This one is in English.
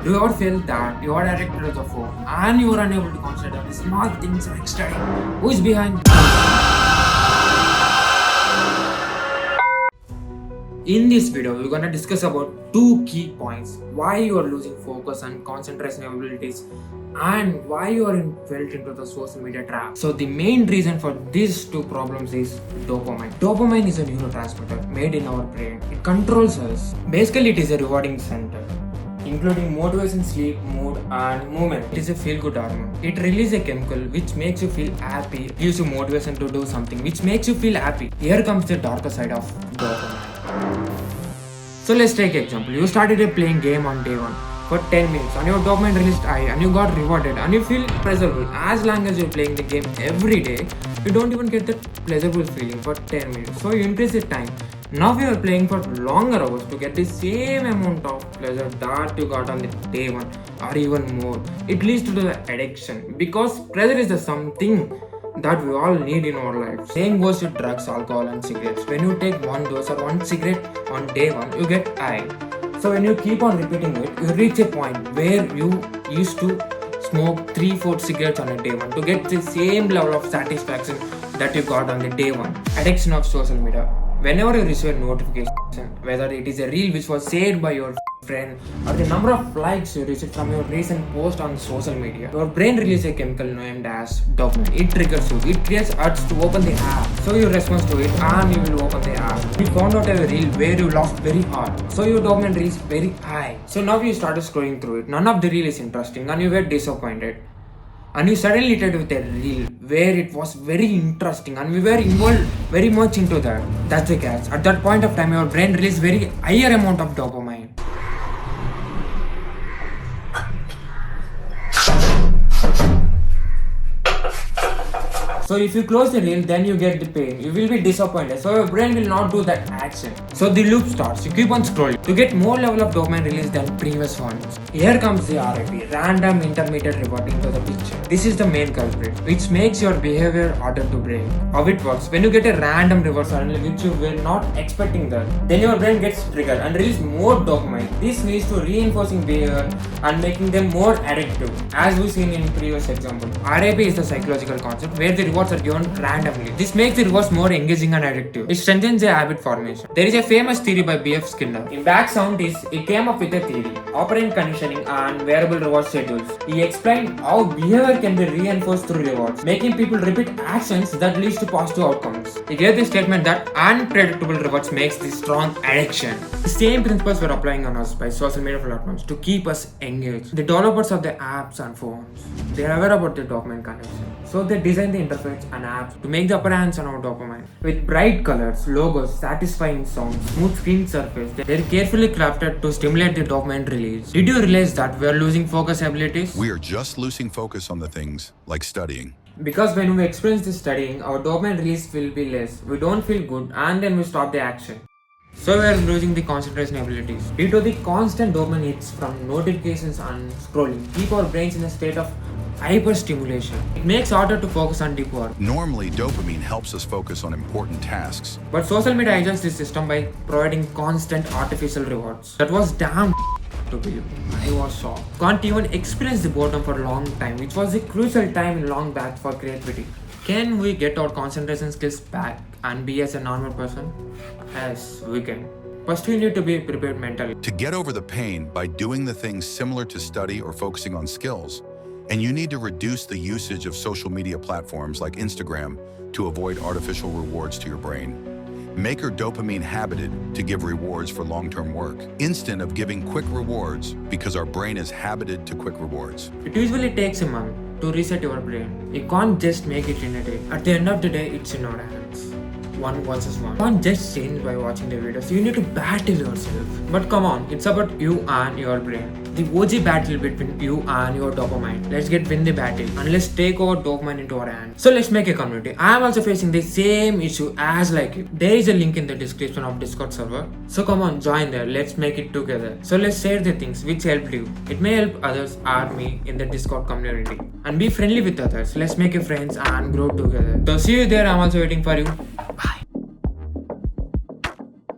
Do you ever feel that you are addicted to the phone and you are unable to concentrate on the small things like studying? Who is behind? In this video, we're gonna discuss about two key points: why you are losing focus and concentration abilities, and why you are felt into the social media trap. So the main reason for these two problems is dopamine. Dopamine is a neurotransmitter made in our brain. It controls us. Basically, it is a rewarding center, including motivation, sleep, mood, and movement. It is a feel-good hormone. It releases a chemical which makes you feel happy, gives you motivation to do something which makes you feel happy. Here comes the darker side of dopamine. So let's take an example. You started playing game on day 1 for 10 minutes and your dopamine released high and you got rewarded and you feel pleasurable. As long as you're playing the game every day, you don't even get that pleasurable feeling for 10 minutes. So you increase the time. Now you are playing for longer hours to get the same amount of pleasure that you got on the day 1 or even more. It leads to the addiction because pleasure is the something that we all need in our lives. Same goes with drugs, alcohol and cigarettes. When you take one dose or one cigarette on day 1, you get high. So when you keep on repeating it, you reach a point where you used to smoke 3-4 cigarettes on a day 1 to get the same level of satisfaction that you got on the day 1. Addiction of social media. Whenever you receive a notification, whether it is a reel which was shared by your friend or the number of likes you received from your recent post on social media, your brain releases a chemical named as dopamine. It triggers you. It creates urge to open the app. So you respond to it and you will open the app. You found out a reel where you laughed very hard. So your dopamine reaches very high. So now you started scrolling through it. None of the reel is interesting and you get disappointed. And you suddenly hit with a reel where it was very interesting and we were involved very much into that. That's the catch. At that point of time, your brain releases very higher amount of dopamine. So if you close the reel, then you get the pain. You will be disappointed. So your brain will not do that action. So the loop starts. You keep on scrolling to get more level of dopamine release than previous ones. Here comes the RIP, random intermediate reward into the picture. This is the main culprit, which makes your behavior harder to break. How it works: when you get a random reward suddenly which you were not expecting that, then your brain gets triggered and release more dopamine. This leads to reinforcing behavior and making them more addictive. As we've seen in previous example, RIP is the psychological concept where the rewards are given randomly. This makes the rewards more engaging and addictive. It strengthens the habit formation. There is a famous theory by B.F. Skinner. In back scientists, he came up with a theory, operant conditioning and variable reward schedules. He explained how behavior can be reinforced through rewards, making people repeat actions that leads to positive outcomes. He gave the statement that unpredictable rewards makes the strong addiction. The same principles were applying on us by social media platforms to keep us engaged. The developers of the apps and phones, they are aware about the dopamine connection. So they design the interface and apps to make the upper hands on our dopamine. With bright colors, logos, satisfying sounds, smooth screen surface, they're carefully crafted to stimulate the dopamine release. Did you realize that we are losing focus abilities? We are just losing focus on the things like studying. Because when we experience the studying, our dopamine release will be less. We don't feel good and then we stop the action. So we are losing the concentration abilities. Due to the constant dopamine hits from notifications and scrolling, keep our brains in a state of hyperstimulation. It makes it harder to focus on deep work. Normally, dopamine helps us focus on important tasks. But social media hijacks this system by providing constant artificial rewards. That was damn to believe. I was shocked. Can't even experience the boredom for a long time, which was a crucial time in long back for creativity. Can we get our concentration skills back and be as a normal person? Yes, we can. First, we need to be prepared mentally. To get over the pain by doing the things similar to study or focusing on skills, and you need to reduce the usage of social media platforms like Instagram to avoid artificial rewards to your brain. Make your dopamine habited to give rewards for long-term work, instead of giving quick rewards because our brain is habited to quick rewards. It usually takes a month to reset your brain. You can't just make it in a day. At the end of the day, it's in our hands. 1 versus 1. You can't just change by watching the videos. You need to battle yourself. But come on, it's about you and your brain. The OG battle between you and your dopamine. Let's win the battle and let's take our dopamine into our hands. So let's make a community. I am also facing the same issue as like you. There is a link in the description of Discord server. So come on, join there. Let's make it together. So let's share the things which helped you. It may help others or me in the Discord community. And be friendly with others. Let's make a friends and grow together. So see you there. I'm also waiting for you. Bye.